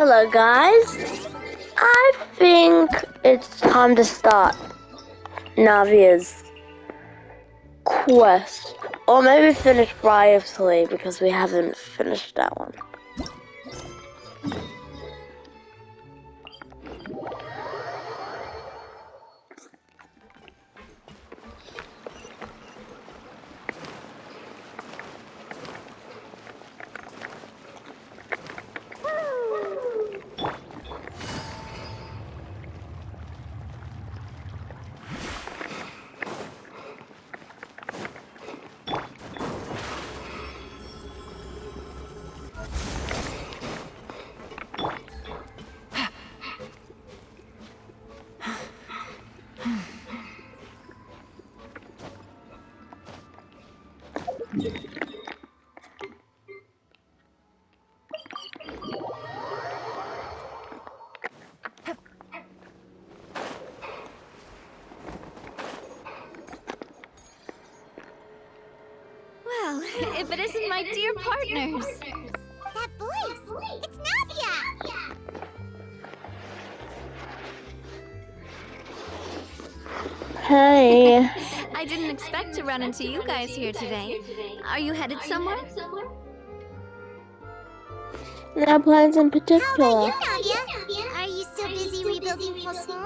Hello guys, I think it's time to start Navia's quest. Or maybe finish Briarsley because we haven't finished that one. Well, if it isn't my dear partners. That voice! It's Navia! Hey, I didn't expect to run into you guys here today. Are you headed somewhere? no plans in How particular. about you, Navia? Are you still busy rebuilding Poisson?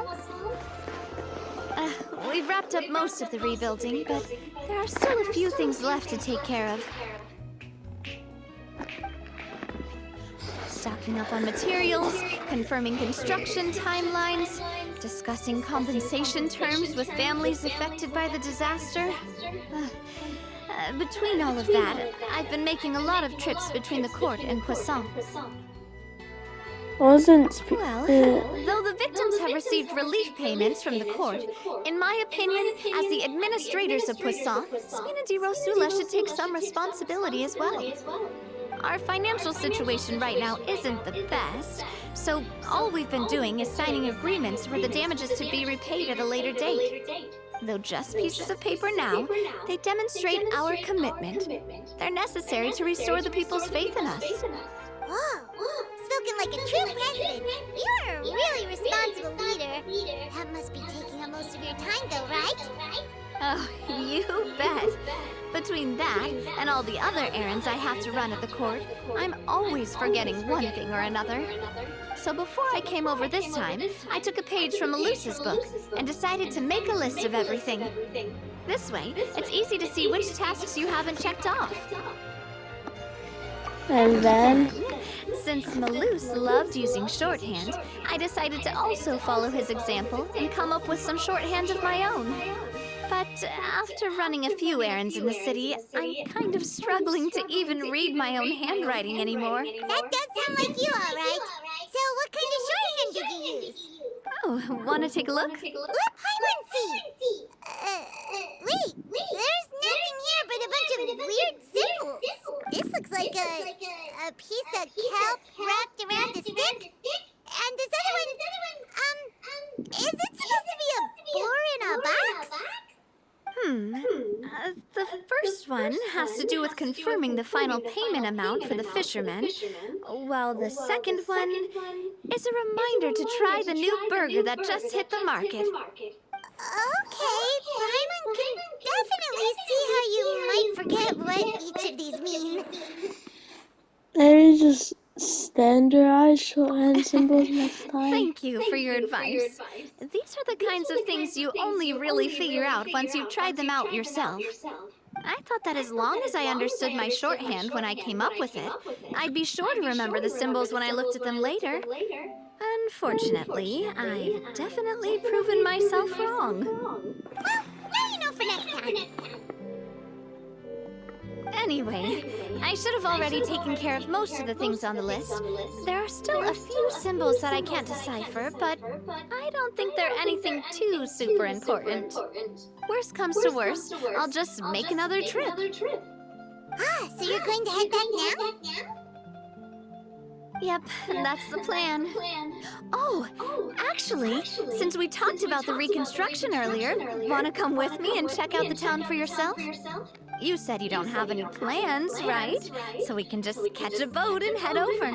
We've wrapped up most of the rebuilding, but there are still a few things left to take care of. Stocking up on materials, confirming construction timelines, discussing compensation terms with families affected by the disaster. Between all of that, I've been making a lot of trips between the court and Poisson. Well, though the victims have received relief payments from the court, in my opinion, as the administrators of Poisson, Spina di Rosula should take some responsibility as well. Our financial situation right now isn't the best, so all we've been doing is signing agreements for the damages to be repaid at a later date. Though just pieces of paper now, they demonstrate our commitment. They're necessary to restore the people's faith in us. Whoa! Spoken like a true president. You're a really responsible leader. That must be taking up most of your time, though, right? Oh, you bet. Between that and all the other errands I have to run at the court, I'm always forgetting one thing or another. So before I came over this time, I took a page from Melusa's book and decided to make a list of everything. This way, it's easy to see which tasks you haven't checked off. And then, Since Melus loved using shorthand, I decided to also follow his example and come up with some shorthand of my own. But after running a few errands in the city, I'm kind of struggling to even read my own handwriting anymore. That does sound like you, all right. So what kind of shorthand did you use? Oh, want to take a look? Let Paimon see. Wait, there's nothing here but a bunch of weird symbols. This looks like a piece of kelp wrapped around a stick. And this other one, is it supposed to be a boar in a box? The first one has to do with confirming the final payment amount for the fishermen, while the second one is a reminder to try the new burger that just hit the market. Okay, Paimon can definitely see how you might forget what each of these mean. maybe just standardize shorthand symbols next time. Thank you for your advice. These are the kinds of things you only really figure out once you've tried them out yourself. I thought that as long as I understood my shorthand when I came up with it, I'd be sure to remember the symbols when I looked at them later. Unfortunately, I've definitely proven myself wrong. Well, now you know for next time. Anyway, I should have already taken care of most of the things on the list. There are still a few symbols that I can't decipher, but I don't think they're anything too super important. Worst comes to worst, I'll just make another trip. Ah, so you're going to head back now? Yep, that's the plan. Oh, actually, since we talked about the reconstruction earlier, want to come with me and check out the town for yourself? You said you don't have any plans, right? So we can just catch a boat and head over.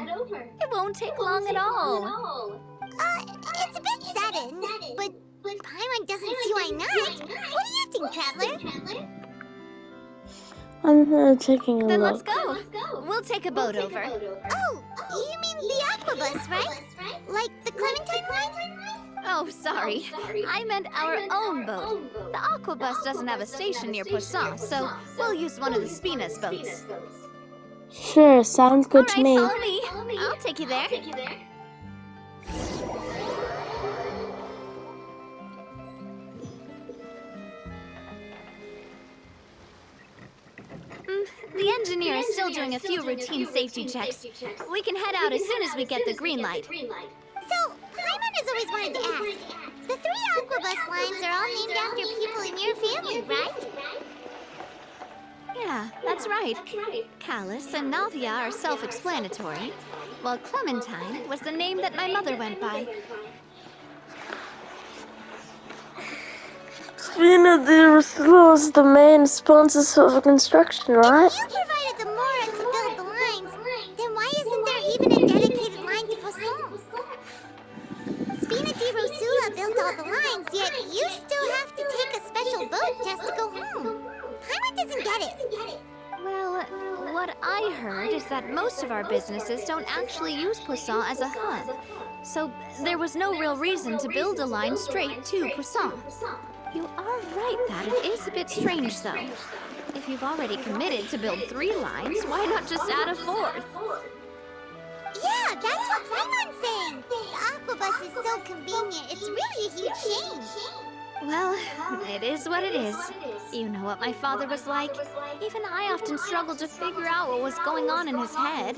It won't take long at all. It's a bit sudden, but Paimon doesn't see why not. What do you think, Traveler? I'm taking a Then look. let's go. We'll take a boat over. Oh, you mean the Aquabus, right? Like the Clementine line? Oh, sorry. I meant our own boat. The Aquabus doesn't have a station near Poisson, so we'll use one of the Spina's boats. Sure, sounds good to me. Follow me. I'll take you there. The engineer is still doing a few routine safety checks. We can head out as soon as we get the green light. So, Paimon has always wanted to ask. The 3 Aquabus lines are all named after people in your family, right? Yeah, that's right. Callus and Navia are self-explanatory, while Clementine was the name that my mother went by. Spina Di is the main sponsors of construction, right? If you provided the Mora to build the lines, then why isn't there even a dedicated line to Poisson? Spina Di Rosula built all the lines, yet you still have to take a special boat just to go home. Paimon doesn't get it. Well, what I heard is that most of our businesses don't actually use Poisson as a hub. So there was no real reason to build a line straight to Poisson. You are right that it is a bit strange, though. If you've already committed to build 3 lines, why not just add a 4th? Yeah, that's what Paimon's saying. The Aquabus is so convenient. It's really a huge shame. Well, it is what it is. You know what my father was like. Even I often struggled to figure out what was going on in his head.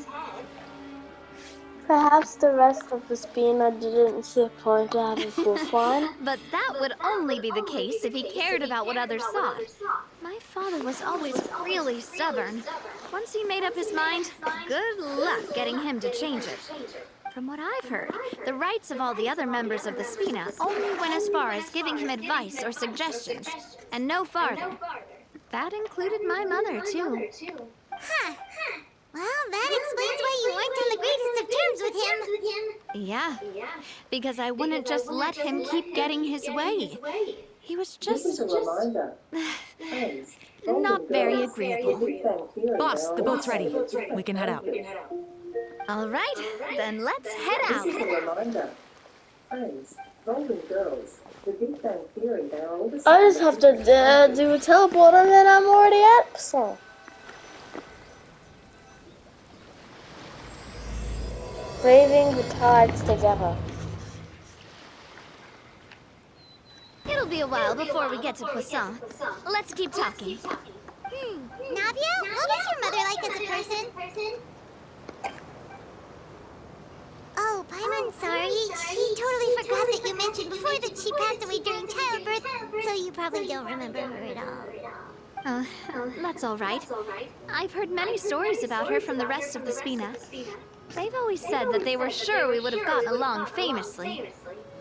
Perhaps the rest of the Spina didn't see a point to having full line. But that would only be the case if he cared about what others thought. My father was always really stubborn. Once he made up his mind, good luck getting him to change it. From what I've heard, the rights of all the other members of the Spina only went as far as giving him advice or suggestions, and no farther. That included my mother, too. Huh. Well, that explains why you weren't on the greatest of terms with him. Yeah, because I wouldn't just let him keep getting his way. He was just not very agreeable. Boss, the boat's ready. We can head out. All right, then let's head out. I just have to do a teleport and then I'm already at Poisson. Braving the tides together. It'll be a while before we get to Poisson. Let's keep talking. Navia, what was your mother like as a person? Oh, Paimon, sorry. She totally forgot that you mentioned before that she passed away during childbirth, so you probably don't remember her at all. That's all right. I've heard many stories about her from the rest of the Spina. They've always said that they were sure we would have gotten along famously.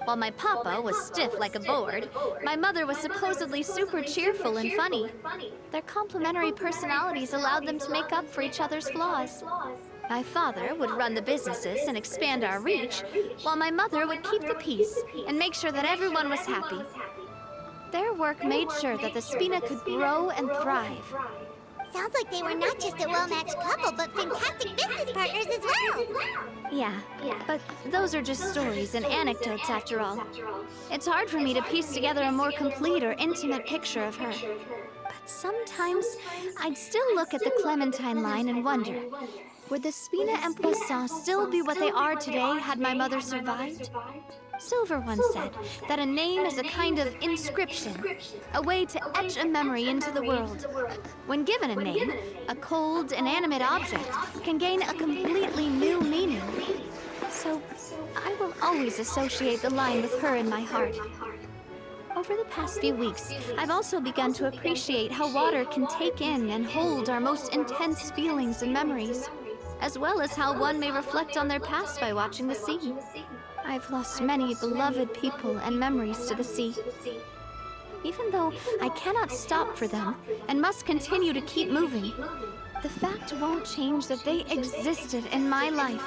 While my papa was stiff like a board, my mother was supposedly super cheerful and funny. Their complementary personalities allowed them to make up for each other's flaws. My father would run the businesses and expand our reach, while my mother would keep the peace and make sure that everyone was happy. Their work made sure that the Spina could grow and thrive. Sounds like they were not just a well-matched couple, but fantastic business partners as well. Yeah, but those are just stories and anecdotes after all. It's hard for me to piece together a more complete or intimate picture of her. But sometimes I'd still look at the Clementine line and wonder, would the Spina and Poisson still be what they are today had my mother survived? Silver once said that a name is a kind of inscription, a way to etch a memory into the world. When given a name, a cold, inanimate object can gain a completely new meaning. So I will always associate the line with her in my heart. Over the past few weeks, I've also begun to appreciate how water can take in and hold our most intense feelings and memories, as well as how one may reflect on their past by watching the sea. I've lost many beloved people and memories to the sea. even though I cannot stop for them and must continue to keep moving. The fact won't change that they existed in my life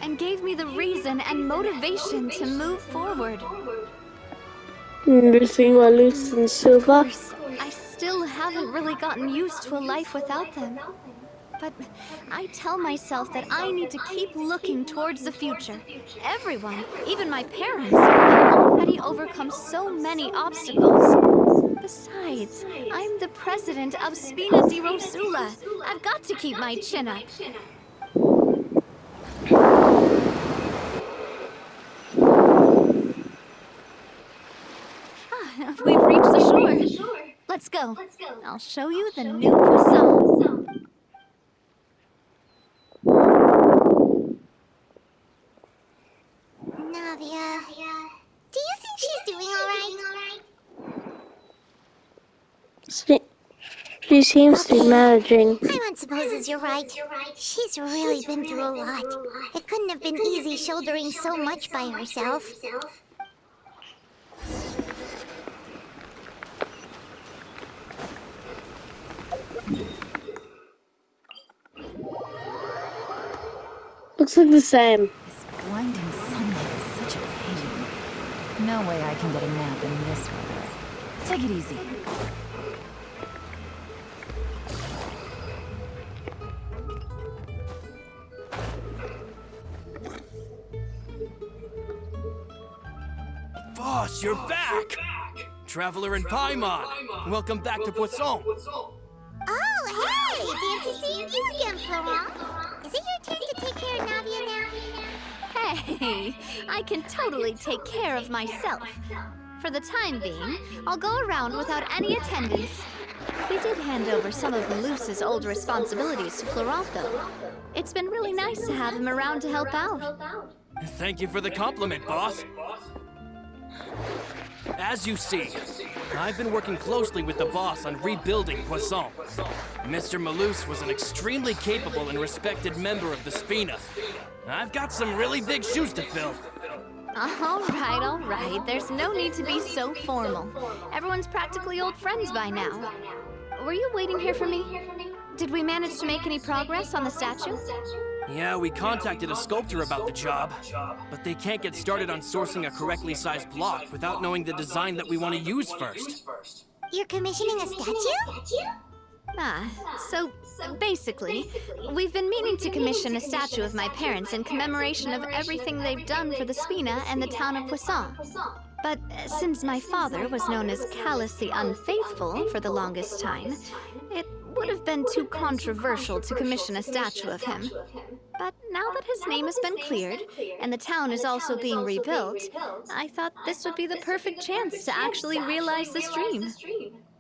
and gave me the reason and motivation to move forward. Missing Malus and Of Silver. course, I still haven't really gotten used to a life without them. But I tell myself that I need to keep looking towards the future. Everyone, even my parents, have already overcome so many obstacles. Besides, I'm the president of Spina di Rosula. I've got to keep my chin up. We've reached the shore. Let's go. I'll show you the new croissant. Navia, do you think she's doing all right? She seems to be managing. Paimon supposes you're right. She's really been through a lot. It couldn't have been easy shouldering so much by herself. Looks like the same. This blinding sunlight is such a pain. No way I can get a nap in this weather. Take it easy. Boss, you're back! Traveler and Paimon, welcome back to Poisson. Oh, hey! Fancy seeing you again, Florent. Is it your turn to take care of Navia now? Hey, I can totally take care of myself. For the time being, I'll go around without any attendance. We did hand over some of Malus's old responsibilities to Florent, though. It's been really nice to have him around to help out. Thank you for the compliment, boss. As you see, I've been working closely with the boss on rebuilding Poisson. Mr. Malus was an extremely capable and respected member of the Spina. I've got some really big shoes to fill. All right. There's no need to be so formal. Everyone's practically old friends by now. Were you waiting here for me? Did we manage to make any progress on the statue? Yeah, we contacted a sculptor about the job, but they can't get started on sourcing a correctly sized block without knowing the design that we want to use first. You're commissioning a statue? So basically, we've been meaning to commission a statue of my parents in commemoration of everything they've done for the Spina and the town of Poisson. But since my father was known as Callus the Unfaithful for the longest time, it would have been too controversial to commission a statue of him. But now that his name has been cleared, and the town is also being rebuilt, I thought this would be the perfect chance to actually realize this dream.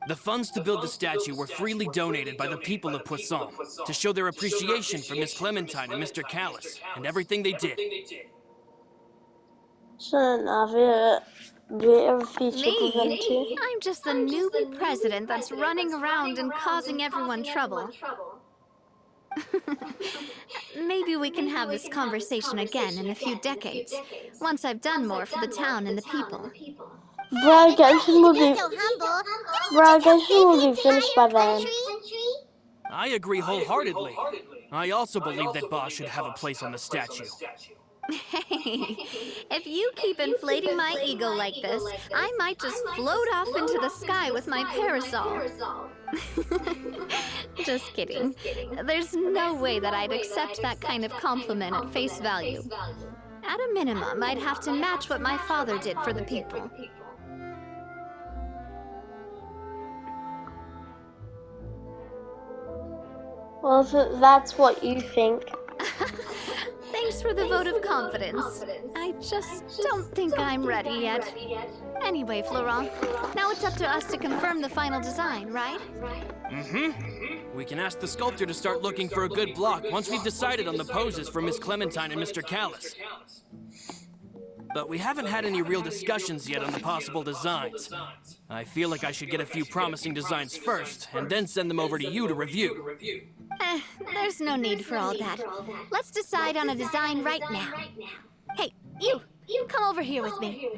The funds to build the statue were freely donated by the people of Poisson to show their appreciation for Miss Clementine and Mr. Callus and everything they did. So Navia, do you ever feature them Me? too? I'm just the newbie president that's running around and causing everyone trouble. Maybe we can have this conversation again in a few decades, once I've done more for the town and the people. Bragation will be So humble. Bragation will be finished by then. I agree wholeheartedly. I also believe that Boss should have a place on the statue. Hey, if you keep inflating my ego like this, I might just float off into the sky with my parasol. Just kidding. There's no way that I'd accept that kind of compliment at face value. At a minimum, I'd have to match what my father did for the people. Well, if that's what you think. Thanks for the vote of confidence. I just don't think I'm ready yet. Anyway, Florent, now it's up to us to confirm the final design, right? We can ask the sculptor to start looking for a good block once we've decided on the poses for Miss Clementine and Mr. Callus. But we haven't had any real discussions yet on the possible designs. I feel like I should get a few promising designs first, and then send them over to you to review. There's no need for all that. Let's decide on a design right now. Hey, you! Come over here with me.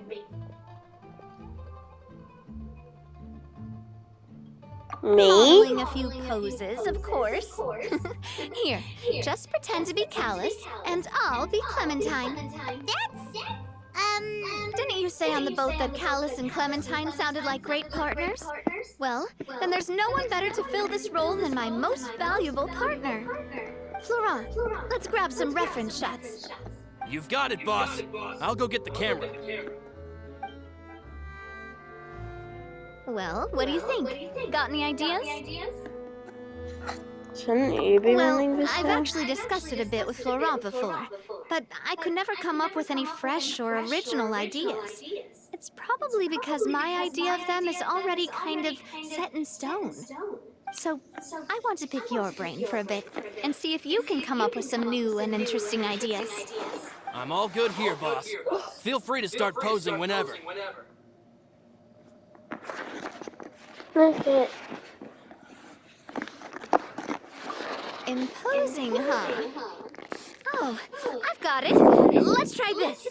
Me? Modeling a few poses, of course. Here, just pretend to be Callus, and I'll be Clementine. Didn't you say on the boat that Callus and Clementine sounded like great partners? Well, then there's no one better to fill this role than my most valuable partner. Florent, let's grab some reference shots. You've got it, boss. I'll go get the camera. Well, what do you think? Got any ideas? Shouldn't you be running this I've now? actually discussed it a bit with Florent before, but I could never come up with any fresh or original ideas. It's probably because my idea of them is already kind of set in stone. So, I want to pick your brain for a bit and see if you can come up with some new and interesting ideas. I'm all good here, boss. Feel free to start posing whenever. Okay. Imposing, huh? Oh, I've got it. Let's try this.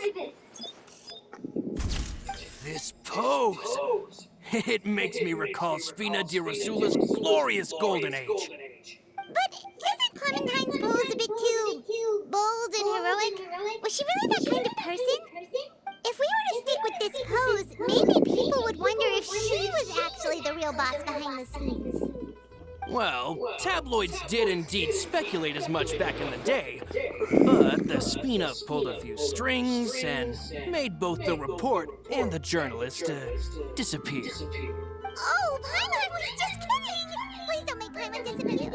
This pose! It makes me recall Spina di Rosula's glorious golden age. But isn't Clementine's pose a bit too bold and heroic? Was she really that kind of person? If we were to stick with this pose, maybe people would wonder if she was actually the real boss behind the scenes. Well, tabloids did indeed speculate as much back in the day, but the Spina pulled a few strings and made both the report and the journalist disappear. Oh, Paimon was just kidding! Please don't make Paimon disappear.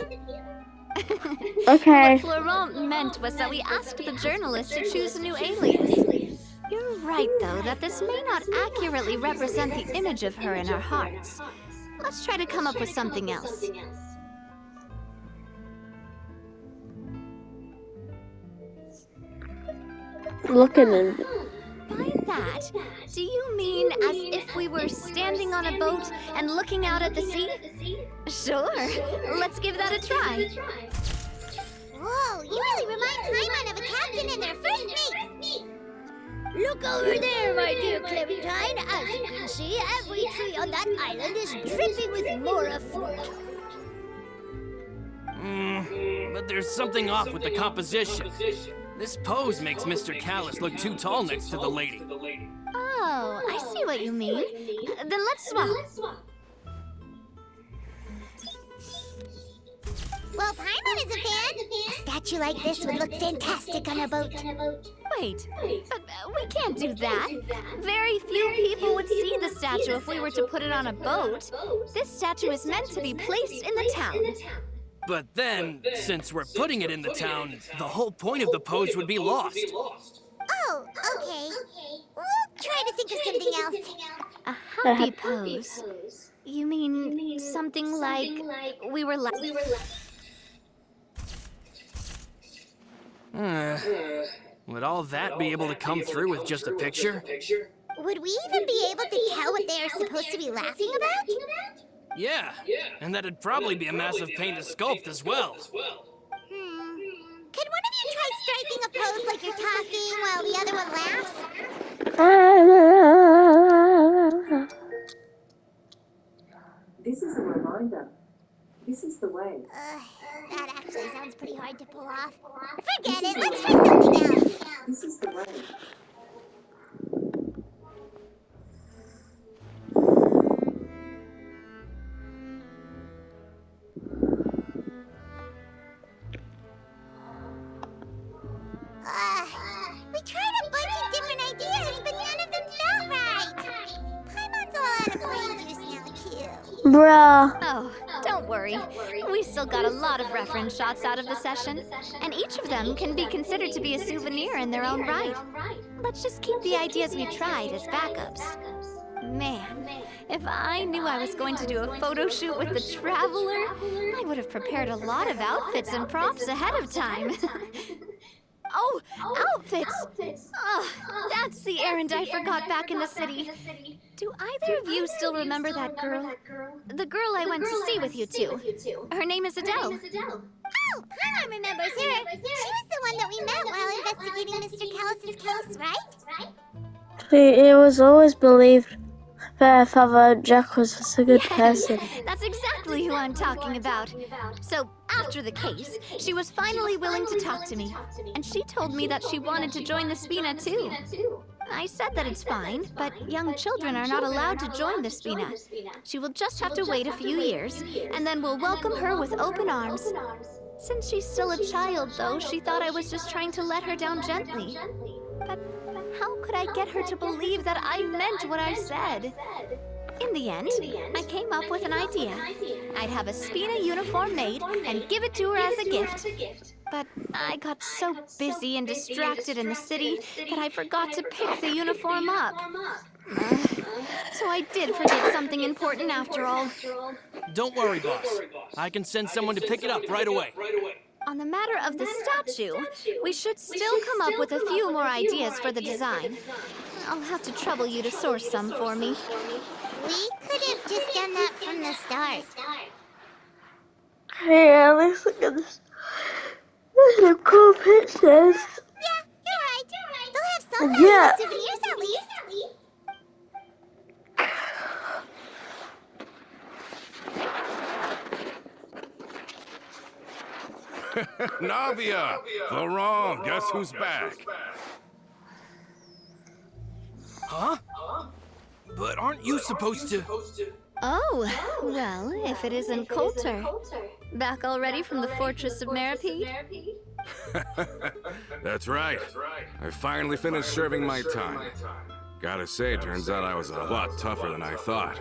Okay. What Florent meant was that we asked the journalist to choose a new alias. You're right, though, that this may not accurately represent the image of her in our hearts. Let's try to come up with something else. Looking in. By that, do you mean as if we were standing on a boat and looking out at the sea? Sure, let's give that a try. Whoa, you really remind Paimon of a captain and their first mate. Look over there, my dear Clementine. As you can see, every tree on that island is dripping with mora fruit. But there's something off with the composition. This pose makes Mr. Callus look too tall next to the lady. Oh, I see what you mean. Then let's swap. Well, Paimon is a fan. A statue like this would look fantastic on a boat. Wait, but we can't do that. Very few people would see the statue if we were to put it on a boat. This statue is meant to be placed in the town. But then, since we're putting it in the town, the whole point of the pose would be lost. Oh, okay. We'll try to think of something else. A happy pose? You mean something like we were Would all that be able to come through with just a picture? Would we even be able to tell what they are supposed to be laughing about? Yeah, and that'd probably be a massive pain to sculpt as well. Could one of you try striking a pose like you're talking while the other one laughs? This is a reminder. This is the way. That actually sounds pretty hard to pull off. Forget it, let's try something else. This is the way. We tried a bunch of different ideas, but none of them felt right. Paimon's all out of brain juice now, too. Bruh. Oh, don't worry. We still got a lot of reference shots out of the session, and each of them can be considered to be a souvenir in their own right. Let's just keep the ideas we tried as backups. Man, if I knew I was going to do a photo shoot with the Traveler, I would have prepared a lot of outfits and props ahead of time. Oh, outfits! Oh, that's the errand I forgot back in the city. Do either of you still remember that girl? The girl I went to see with you two. Her name is Adele. Oh, Paimon remembers her. She was the one that we met while investigating Mr. Callus's case, right? See, it was always believed fair, Father Jack was just a good Yes, person. that's exactly who I'm talking about. So, after the case, she was finally willing to talk to me. And she told me that she wanted to join the Spina too. I said that it's fine, but young children are not allowed to join the Spina. She will just have to wait a few years, and then we'll welcome her with open arms. Since she's still a child, though, she thought I was just trying to let her down gently. But how could I get her to believe that I meant what I said? In the end, I came up with an idea. I'd have a Spina uniform made and give it to her as a gift. But I got so busy and distracted in the city that I forgot to pick the uniform up. So I did forget something important after all. Don't worry, boss. I can send someone to pick it up right away. On the matter of the statue, we should still come up with a few more ideas for the design. I'll have to trouble you to source some for me. We could have just done that from the start. Yeah, let's look at this. These are cool pictures. Yeah, you're right. They'll have some Yeah. valuable souvenirs at least. Navia! Laurent, guess who's back? Huh? But aren't you supposed to... Oh, well, if it isn't Coulter. Back already from the Fortress of Meripede? That's right. I finally finished serving my time. Gotta say, turns out I was a lot tougher than I thought.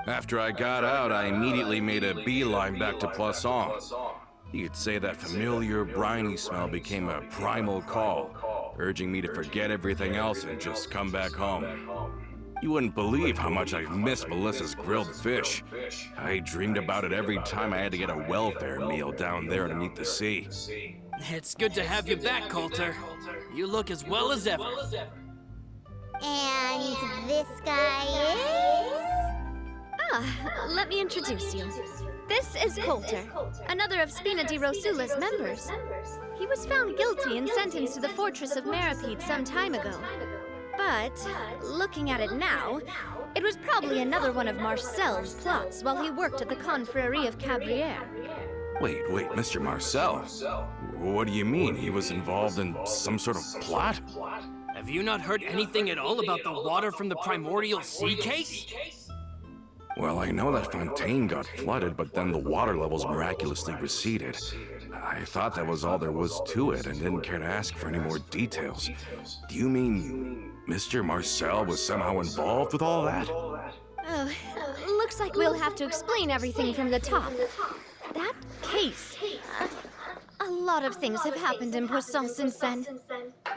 After I got out, I immediately made a beeline back to Poisson. You could say that familiar, briny smell became a primal call, urging me to forget everything else and just come back home. You wouldn't believe how much I've missed Melissa's grilled fish. I dreamed about it every time I had to get a welfare meal down there underneath the sea. It's good to have you back, Coulter. You look as well as ever. And this guy is... Let me introduce you. This is Coulter, another of Spina di Rosula's members. He was found guilty and sentenced to the Fortress of Meripede some time ago. But, looking at it now, it was probably another one of Marcel's plots while he worked at the Confrérie of Cabrières. Wait, Mr. Marcel? What do you mean? He was involved in some sort of plot? Have you not heard anything at all about the water from the primordial sea case? Well, I know that Fontaine got flooded, but then the water levels miraculously receded. I thought that was all there was to it and didn't care to ask for any more details. Do you mean Mr. Marcel was somehow involved with all that? Oh, looks like we'll have to explain everything from the top. That case. A lot of things have happened in Poisson since then.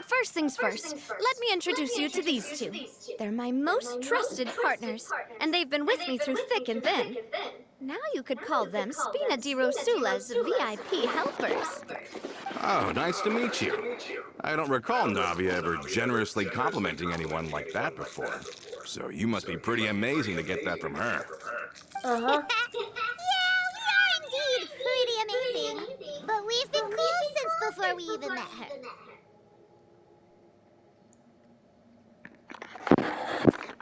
First things first, let me introduce you to these two. They're my most trusted partners, and they've been with me through thick and thin. Now you could call them Spina di Rosula's VIP helpers. Oh, nice to meet you. I don't recall Navia ever generously complimenting anyone like that before. So you must be pretty amazing to get that from her. Uh-huh. Yeah, we are indeed pretty amazing. But we've been close since before we even met her.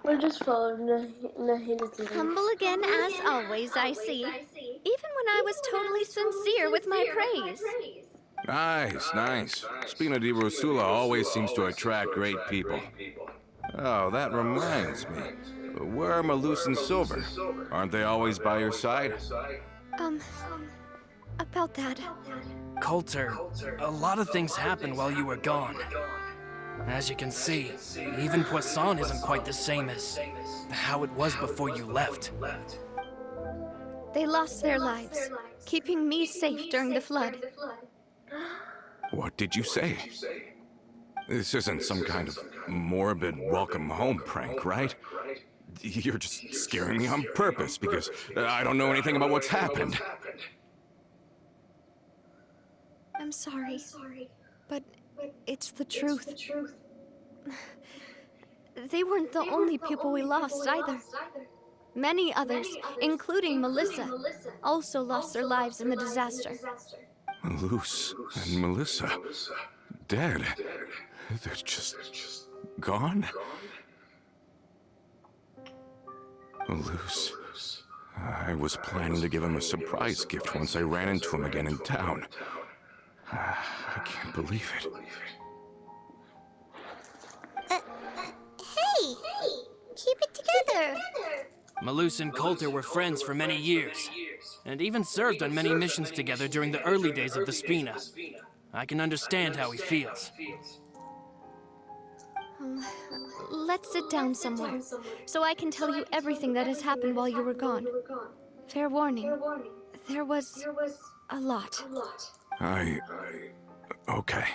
We're just following Nahida. Humble again as always, I see. Even when I was totally sincere with my praise. Nice. Spina di Rosula always seems to attract great people. Oh, that reminds me. Where are Malus and Silver? Aren't they always by your side? About that. Coulter, a lot of things happened while you were gone. As you can see, even Poisson isn't quite the same as how it was before you left. They lost their lives, keeping me safe during the flood. What did you say? This isn't some kind of morbid welcome home prank, right? You're just scaring me on purpose because I don't know anything about what's happened. I'm sorry, but it's the truth. They weren't the only people we lost either. Many others, including Melissa, also lost their lives in the disaster. Malus and Melissa, dead. They're just gone? Loose. I was planning to give him a surprise gift once I ran into him again in town. I can't believe it. Hey! Keep it together! Malus and Coulter were friends for many years, and even served on many missions together during the early days of the Spina. I can understand how he feels. Let's sit down somewhere, so I can tell you everything that has happened while you were gone. Fair warning, there was a lot. Okay.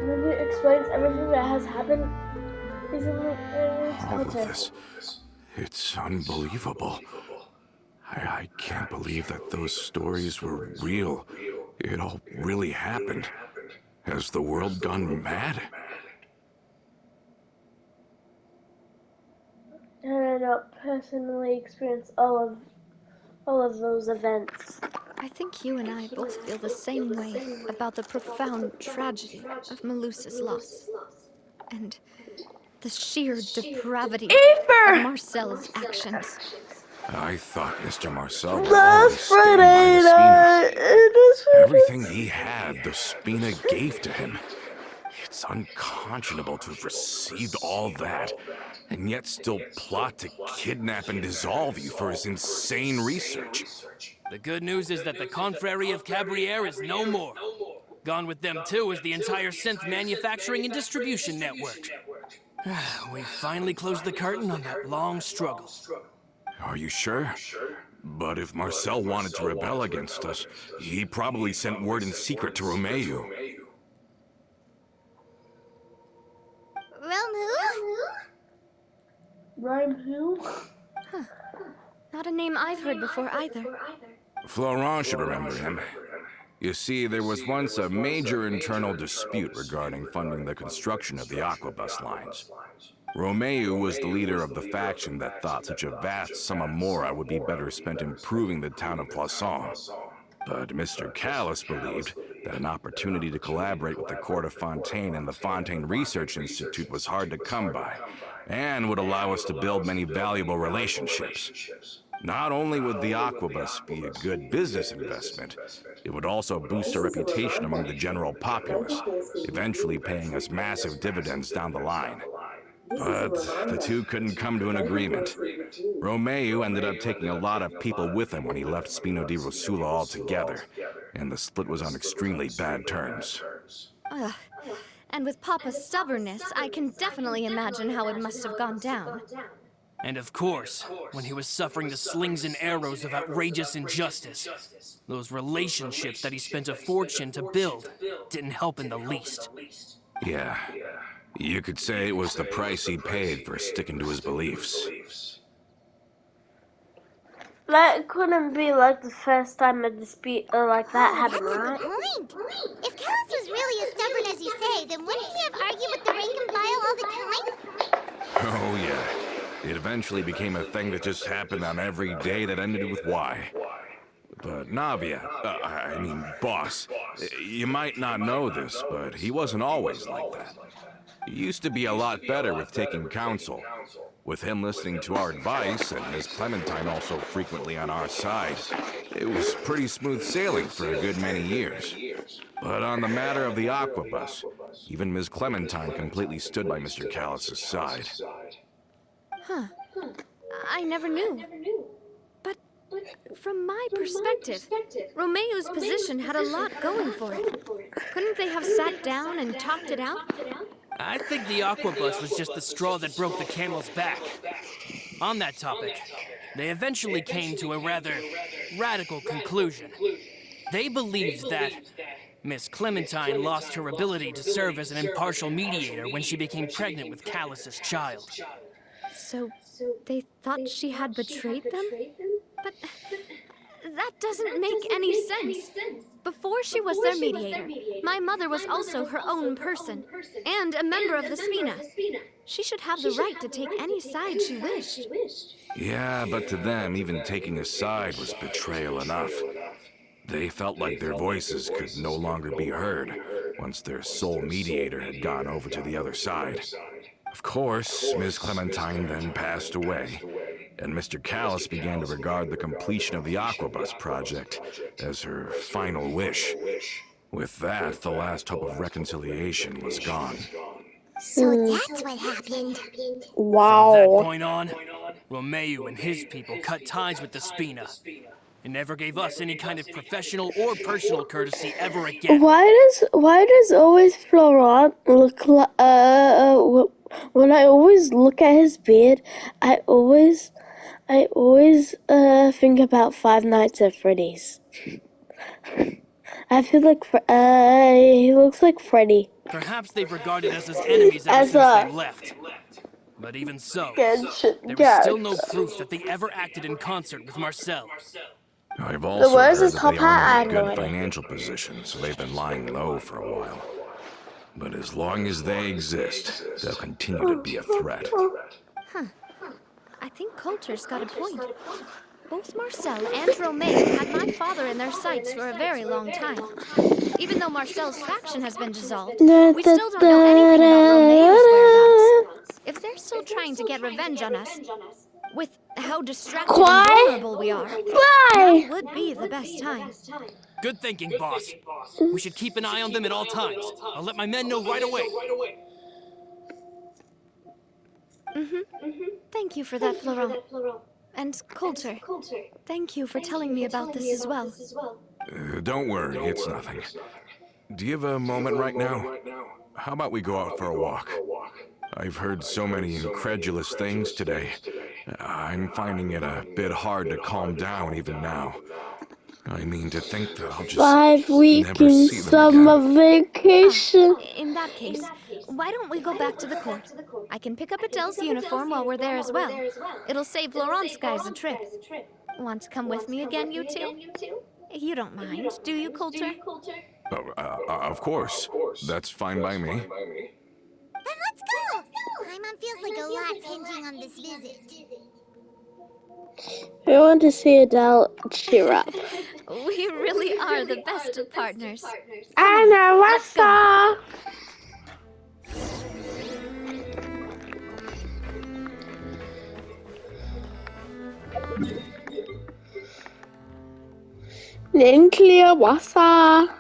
Navia explains everything that has happened. All of this. It's unbelievable. I can't believe that those stories were real. It all really happened. Has the world gone mad? And I don't personally experience all of those events. I think you and I both feel the same way about the profound tragedy of Malus's loss. And the sheer depravity of Marcel's actions. I thought Mr. Marcel would Last always stand by Friday the Spina. night, Everything he had, the Spina gave to him. It's unconscionable to have received all that, and yet still plot to kidnap and dissolve you for his insane research. The good news is that the Confrérie of Cabrières is no more. Gone with them too is the entire synth manufacturing and distribution network. We finally closed the curtain on that long struggle. Are you sure? But if Marcel wanted to rebel against us, he probably sent word in secret to Romeu. Rhyme who? Not a name I've heard before either. Florent should remember him. You see, there was once a major internal dispute regarding funding the construction of the aquabus lines. Romeu was the leader of the faction that thought such a vast sum of mora would be better spent improving the town of Poisson. But Mr. Callis believed that an opportunity to collaborate with the Court of Fontaine and the Fontaine Research Institute was hard to come by, and would allow us to build many valuable relationships. Not only would the aquabus be a good business investment, it would also boost our reputation among the general populace, eventually paying us massive dividends down the line. But the two couldn't come to an agreement. Romeu ended up taking a lot of people with him when he left Spino di Rosula altogether, and the split was on extremely bad terms. Ugh. And with Papa's stubbornness, I can definitely imagine how it must have gone down. And of course, when he was suffering the slings and arrows of outrageous injustice, those relationships that he spent a fortune to build didn't help in the least. Yeah, you could say it was the price he paid for sticking to his beliefs. That couldn't be like the first time a dispute like that happened, right? That's a good point. If Callis was really as stubborn as you say, then wouldn't he have argued with the rank and file all the time? Oh yeah, it eventually became a thing that just happened on every day that ended with Y. But Navia, boss, you might not know this, but he wasn't always like that. He used to be a lot better with taking counsel. With him listening to our advice, and Miss Clementine also frequently on our side, It was pretty smooth sailing for a good many years. But on the matter of the aquabus, even Ms. Clementine completely stood by Mr. Callus's side. Huh. I never knew. But from my perspective, Romeo's position had a lot going for it. Couldn't they have sat down and talked it out? I think the aquabus was just the straw that broke the camel's back. On that topic, they eventually came to a rather radical conclusion. They believed that Miss Clementine lost her ability to serve as an impartial mediator when she became pregnant with Callus's child. So they thought she had betrayed them? But that doesn't make any sense. Before she was their mediator, my mother was also her own person, and a member of the Spina. She should have the right to take any side she wished. Yeah, but to them, even taking a side was betrayal enough. They felt like their voices could no longer be heard once their sole mediator had gone over to the other side. Of course, Ms. Clementine then passed away, and Mr. Callus began to regard the completion of the Aquabus project as her final wish. With that, the last hope of reconciliation was gone. So that's what happened. Wow. From that point on, Romeo and his people cut ties with the Spina. And never gave us any kind of professional or personal courtesy ever again. Why does always Florent look like when I always look at his beard, I always think about Five Nights at Freddy's. I feel like he looks like Freddy. Perhaps they've regarded us as enemies ever since they left. But even so, there was still no proof that they ever acted in concert with Marcel. I've also where's heard his that top they hat? own I a have no good idea. financial position, so they've been lying low for a while. But as long as they exist, they'll continue to be a threat. I think Coulter's got a point. Both Marcel and Romeo had my father in their sights for a very long time. Even though Marcel's faction has been dissolved, we still don't know anything about Romeo's whereabouts. If they're still trying to get revenge on us, with how distracted and vulnerable we are, now would be the best time. Good thinking, boss. We should keep an eye on them at all times. I'll let my men know right away. Thank you for that, Florent. And Coulter, thank you for telling me about this as well. Don't worry, it's nothing. Do you have a moment right now? How about we go out for a walk? I've heard so many incredulous things today. I'm finding it a bit hard to calm down even now. I mean, to think that I'll just 5 weeks never in see them summer again. vacation. In that case, why don't we go back to the court? I can pick up Adele's uniform while we're there as well. It'll save Laurent's guys a trip. Want to come with me again, you two? You don't mind, do you, Coulter? Of course. That's fine by me. Then let's go! Paimon feels like a lot's hinging on this visit. We want to see Adele cheer up. We really are the best of partners. Anna, Let's what's go. up? Clear, what's up?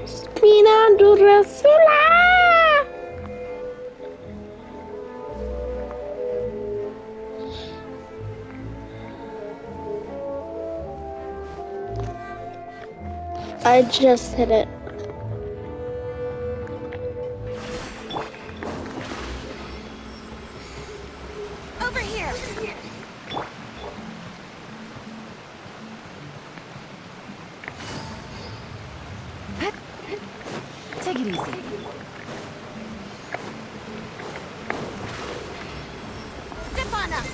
Spina Durasula! I just hit it. Over here! Take it easy. Step on up!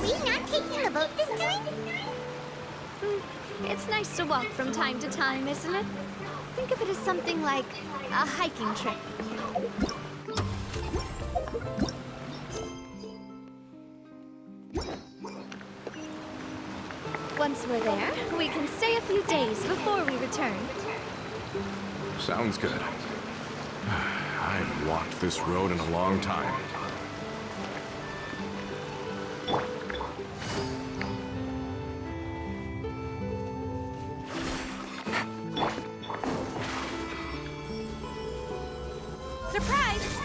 we not taking the boat this time? It's nice to walk from time to time, isn't it? Think of it as something like a hiking trip. Once we're there, we can stay a few days before we return. Sounds good. I haven't walked this road in a long time. Surprise!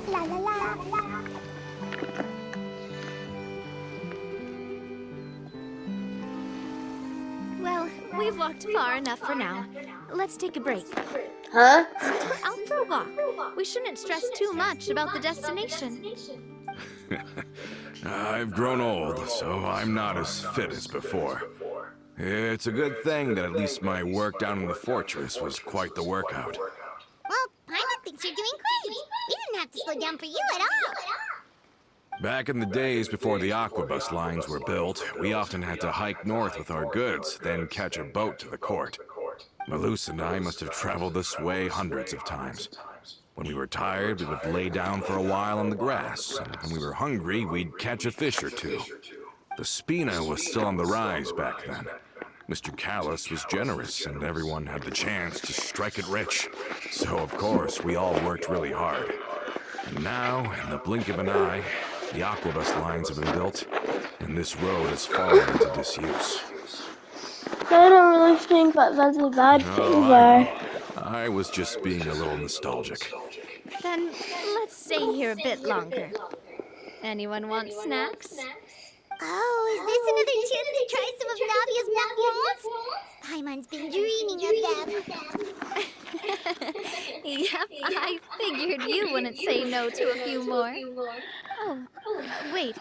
La la la. Well, we've walked far enough for now. Let's take a break. Huh? Since we're out for a walk, we shouldn't stress too much about the destination. I've grown old, so I'm not as fit as before. It's a good thing that at least my work down in the fortress was quite the workout. Well, Paimon thinks you're doing great. We didn't have to slow down for you at all. Back in the days before the aquabus lines were built, we often had to hike north with our goods, then catch a boat to the court. Malus and I must have traveled this way hundreds of times. When we were tired, we would lay down for a while on the grass, and when we were hungry, we'd catch a fish or two. The Spina was still on the rise back then. Mr. Callis was generous, and everyone had the chance to strike it rich. So, of course, we all worked really hard. And now, in the blink of an eye, the aquabus lines have been built, and this road has fallen into disuse. I don't really think that that's a bad thing Oh, there. I was just being a little nostalgic. Then let's stay here a bit longer. Anyone want snacks? Oh, is this another chance to try some of Navia's macarons? Paimon's been dreaming of them. Yep, I figured you wouldn't say no to a few more. Oh, wait.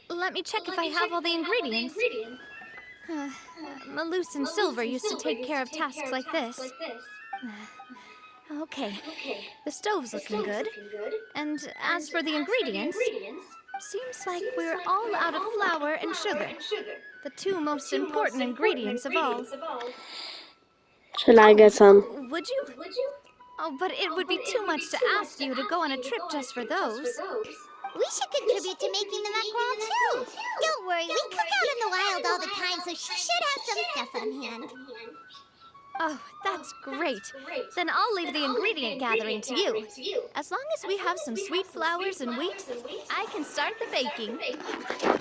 Let me check if I have all the ingredients. Malus and Silver used to take care of tasks like this. Okay, the stove's looking good. And as for the ingredients, seems like we're all out of flour and sugar. The two most important ingredients of all. Should I get some? Would you? Oh, but it would be too much to ask you to go on a trip just for those. We should contribute to making the macaron too. Don't worry, we cook out in the wild all the time, so she should have some stuff on hand. Oh, that's great. Then I'll leave the ingredient gathering to you. As long as we have some sweet flours and wheat, I can start the baking.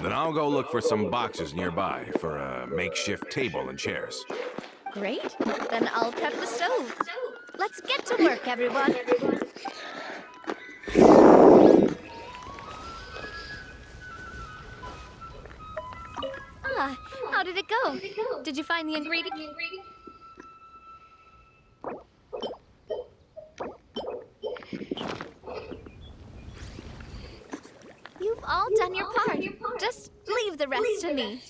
Then I'll go look for some boxes nearby for a makeshift table and chairs. Great. Then I'll prep the stove. Let's get to work, everyone. Ah, how did it go? Did you find the ingredient? You've all done your part. Just leave the rest to me.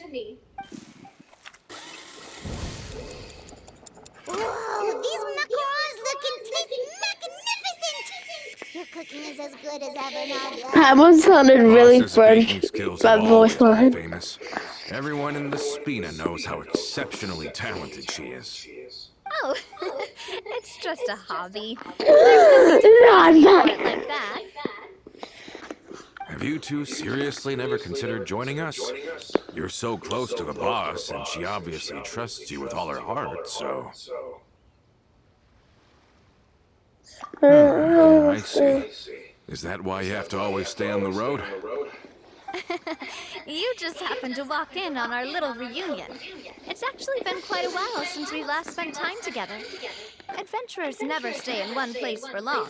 Whoa, these macarons look and taste magnificent! Your cooking is as good as ever, Navia. That one sounded really Ross's fun. baking skills That have voice always been line. famous. Everyone in the Spina knows how exceptionally talented she is. Oh, it's just a hobby. There's no need to put it like that. Have you two seriously never considered joining us? You're so close to the boss, and she obviously trusts you with all her heart, so... I see. Is that why you have to always stay on the road? You just happened to walk in on our little reunion. It's actually been quite a while since we last spent time together. Adventurers never stay in one place for long.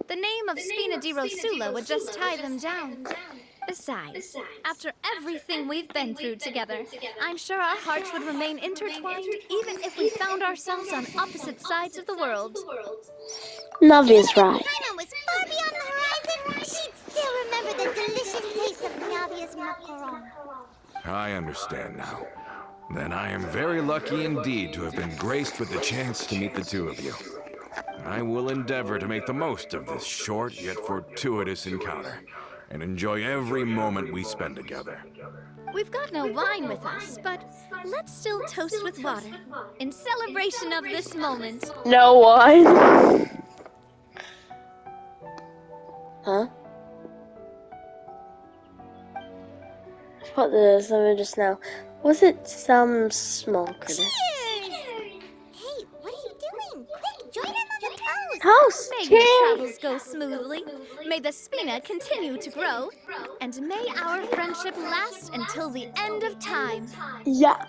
The name of Spina di Rosula would just tie them down. Besides, after everything we've been through together, I'm sure our hearts would remain intertwined even if we found ourselves on opposite sides of the world. Navia's right. If Paimon was far beyond the horizon, she'd still remember the delicious taste of Navia's macaron. I understand now. Then I am very lucky indeed to have been graced with the chance to meet the two of you. I will endeavor to make the most of this short yet fortuitous encounter. and enjoy every moment we spend together. We've got no wine with us, but let's still toast with water in celebration of this moment. No wine. Huh? I put this over just now. Was it some small critter? Cheers! Hey, what are you doing? Quick, join in on the toast! House! May your Cheers! travels go smoothly, may the Spina continue to grow, and may our friendship last until the end of time. Yeah.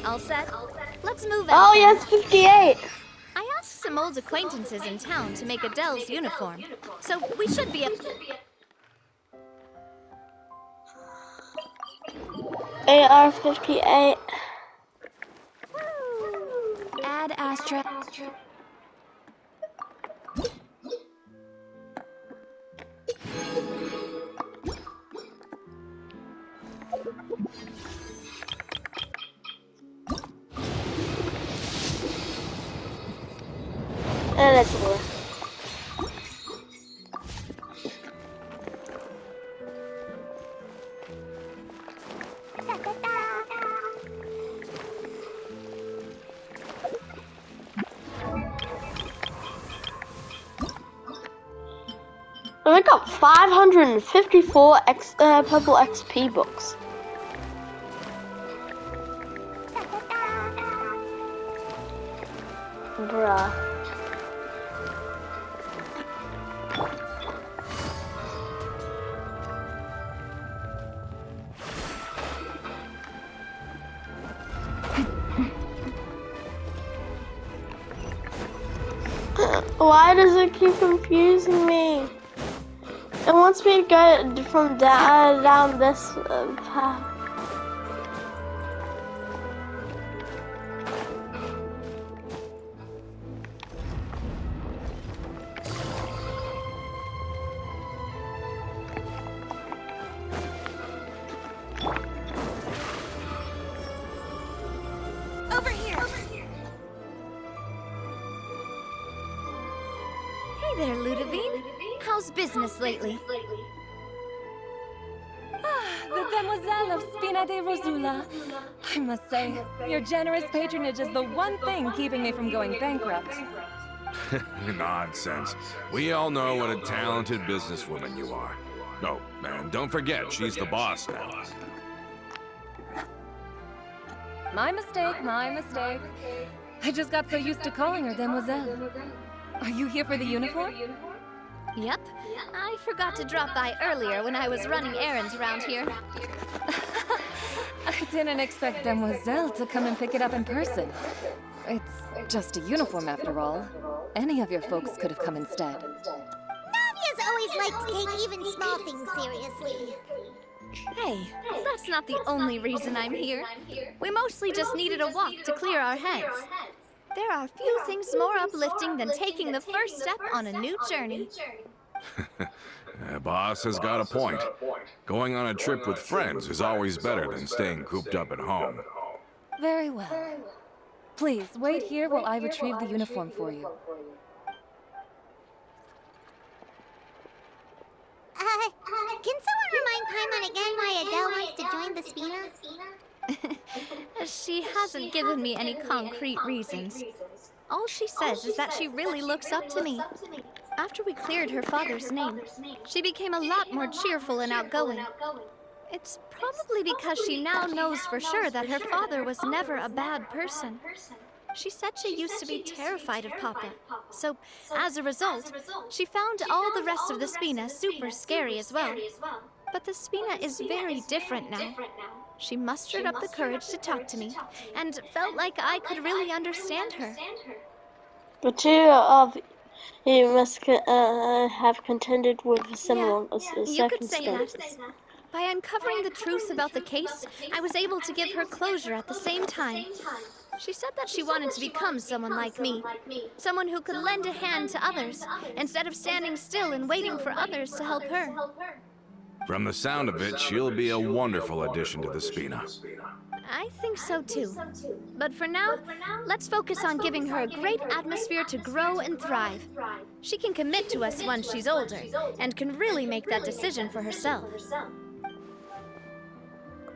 All set? Let's move Oh, in. yes, 58. I asked some old acquaintances in town to make Adele's uniform, so we should be AR-58. Add Astra. And it's more. I got 554 purple XP books. Bruh. Why does it keep confusing me? It wants me to go from down this path. Over here. Hey there, Ludovine. How's business lately? The Demoiselle of Spina de Rosula. I must say, your generous patronage is the one thing keeping me from going bankrupt. Nonsense. We all know what a talented businesswoman you are. Oh, and don't forget, she's the boss now. My mistake, my mistake. I just got so used to calling her Demoiselle. Are you here for the uniform? Yep. I forgot to drop by earlier when I was running errands around here. I didn't expect Demoiselle to come and pick it up in person. It's just a uniform after all. Any of your folks could have come instead. Navia's always liked to take even small things seriously. Hey, that's not the only reason I'm here. We mostly just needed a walk to clear our heads. There are few things more uplifting than taking the first step on a new journey. Boss has got a point. Going on a trip with friends is always better than staying cooped up at home. Very well. Please, wait here while I retrieve the uniform for you. Can someone remind Paimon again why Adele wants to join the Spina? She hasn't given me any concrete reasons. All she says is that she really looks up to me. After we cleared her father's name, she became a lot more cheerful and outgoing. It's probably because she now knows for sure that her father was never a bad person. She said she used to be terrified of Papa, so as a result, she found all the rest of the Spina super scary as well. But the Spina is very different now. She mustered up the courage to talk to me, and felt like I could really understand her. The two of you must have contended with similar You could say that. circumstances. By uncovering the truth about the case, I was able to give her closure at the same time. She said that she wanted to become someone like me. Someone who could lend a hand to others, instead of standing still and waiting for others to help her. From the sound of it, she'll be a wonderful addition to the Spina. I think so too. But for now, let's focus on giving her a great atmosphere to grow and thrive. She can commit to us once she's older, and can really make that decision for herself.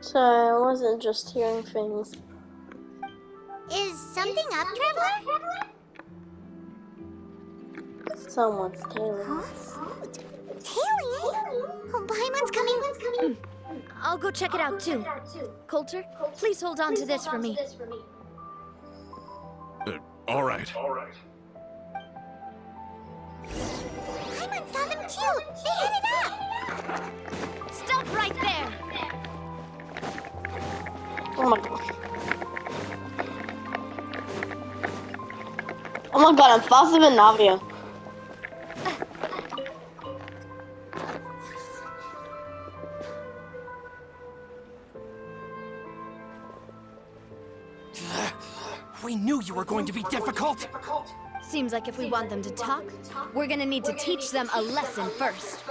So I wasn't just hearing things. Is something up, Traveler? Someone's tailing Huh? us. Tailing? Oh, Paimon's coming. I'll go check it out too. Coulter, please hold on to this for me. All right. Paimon saw them too. They headed up. Stop right there! Oh my god. Oh my god, I'm faster than Navia. We knew you were going to be difficult. Seems like if we want them to talk, we're gonna need to teach them a lesson first.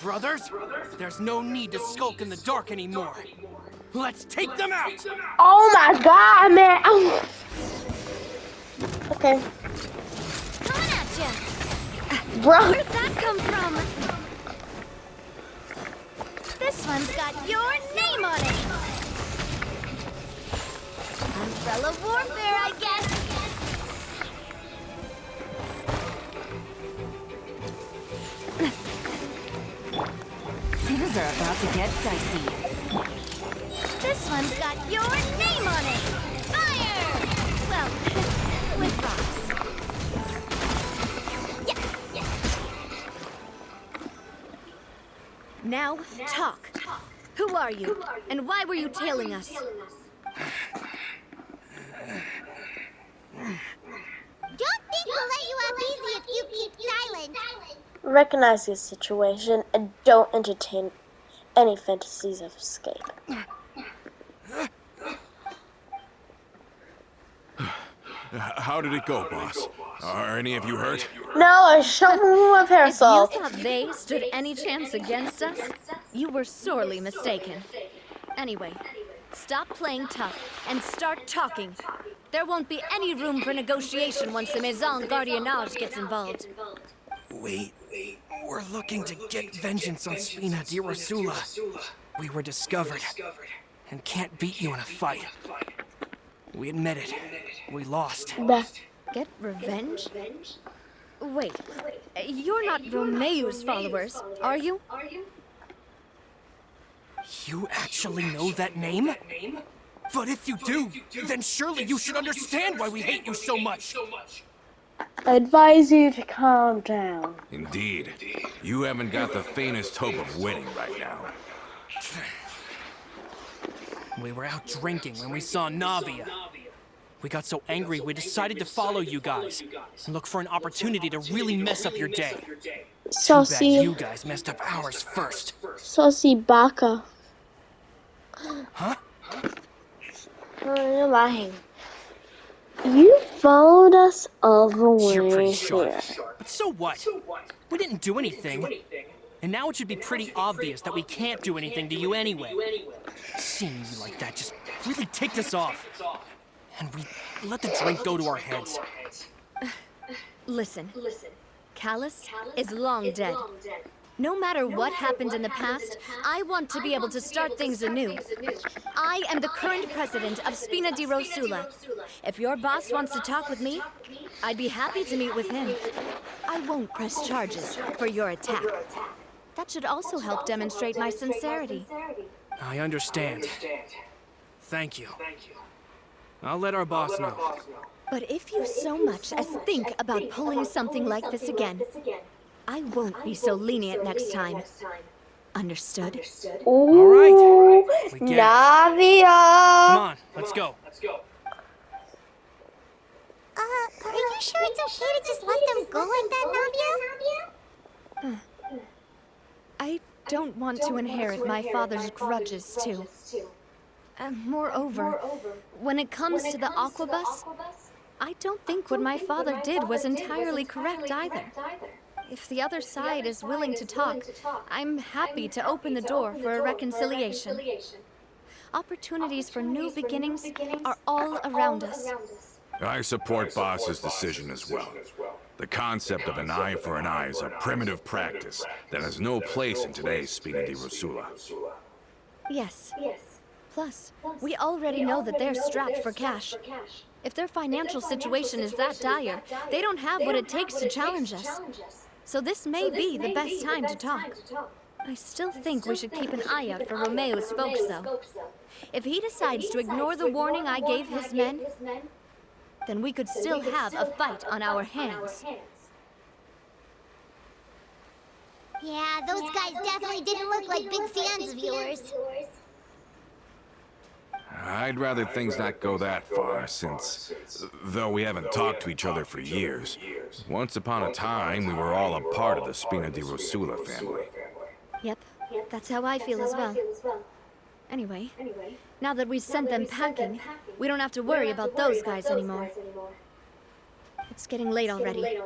Brothers, there's no need to skulk in the dark anymore. Let's take them out! Oh my god, man. Oh. Okay. Coming at ya! Bro. Where'd that come from? This one's got your name on it! Umbrella warfare, I guess! Things are about to get dicey. This one's got your name on it! Fire! Well, with rocks. Yeah. Now, talk. Who are you? And why were you tailing us? Don't think we'll let you off easy if you keep silent. Recognize your situation and don't entertain any fantasies of escape. How did it go, boss? Are any of you hurt? No, I shot him with If you parasol. thought they stood any chance against us, you were sorely mistaken. Anyway, stop playing tough and start talking. There won't be any room for negotiation once the Maison Gardiennage gets involved. We're looking to get vengeance on Spina di Rosula. We were discovered and can't beat you in a fight. We admit it. We lost. Bah. Get revenge? Wait, you're not Romeu's followers, are you? You actually know that name? But if you do, then surely you should understand why we hate you so much. I advise you to calm down. Indeed. You haven't got the faintest hope of winning right now. We were out drinking when we saw Navia. We got so angry we decided to follow you guys and look for an opportunity to really mess up your day. Too bad Saucy, you guys messed up ours first. saucy baka. Huh? Oh, you're lying. You followed us all the You're way pretty sharp. here. But so what? We didn't do anything. And now it should be pretty obvious that we can't do anything to you anyway. Seeing you like that just really ticked us off. And we let the drink go to our heads. Listen, Callus is long dead. No matter what happened in the past, I want to be able to start things anew. I am the current president of Spina di Rosula. If your boss wants to talk with me, I'd be happy to meet with him. I won't press charges for your attack. That should also help demonstrate my sincerity. I understand. Thank you. I'll let our boss know. But if you so much as think about pulling something like this again, I won't be so lenient next time. Understood? Ooh, All right. We get it. Navia! Come on, let's go. Are you sure it's okay to just let them go like that, Navia? I don't want to inherit my father's grudges, too. Moreover, when it comes to the aquabus, I don't think what my father did was entirely correct either. If the other side is willing to talk, I'm happy to open the door for a reconciliation. Opportunities for new beginnings are all around us. I support Boss's decision as well. The concept of an eye for an eye is a primitive practice that has no place in today's Spina di Rosula. Yes. Plus, we already know that they're strapped for cash. If their financial situation is that dire, they don't have what it takes to challenge us. So this may be the best time to talk. I still think we should keep an eye out for Romeo's folks, though. If he decides to ignore the warning I gave his men, then we could still have a fight on our hands. Yeah, those guys definitely didn't look like big fans of yours. I'd rather things not go that far, since, though we haven't talked to each other for years, once upon a time we were all a part of the Spina di Rosula family. Yep, that's how I feel as well. Anyway, now that we've sent them packing, we don't have to worry about those guys anymore. It's getting late already.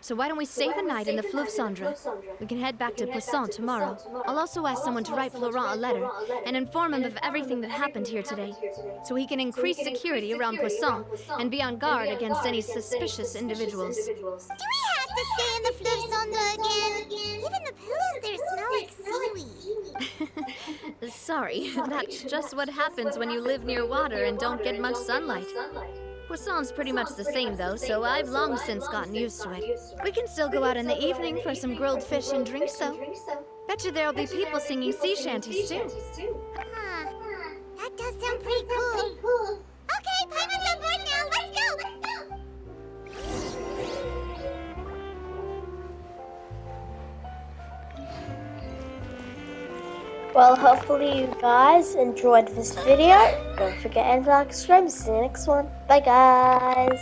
So why don't we stay the night in the Fleuve Cendre? We can head back to Poisson tomorrow. I'll also ask someone to write Florent a letter and inform him of everything that happened here today, so he can increase security around Poisson and be on guard against any suspicious individuals. Do we have to stay in the Fleuve Cendre again? Even the pillows there smell like seaweed. Sorry, that's just what happens when you live near water and don't get much sunlight. Poisson's pretty much the same though, so I've long since gotten used to it. We can still go out in the evening for some grilled fish and drinks though. Bet you there'll be people singing sea shanties too. Huh. That does sound pretty cool. Okay, Paimon's on board now. Let's go! Well, hopefully you guys enjoyed this video. Don't forget to like and subscribe. See you next one. Bye guys.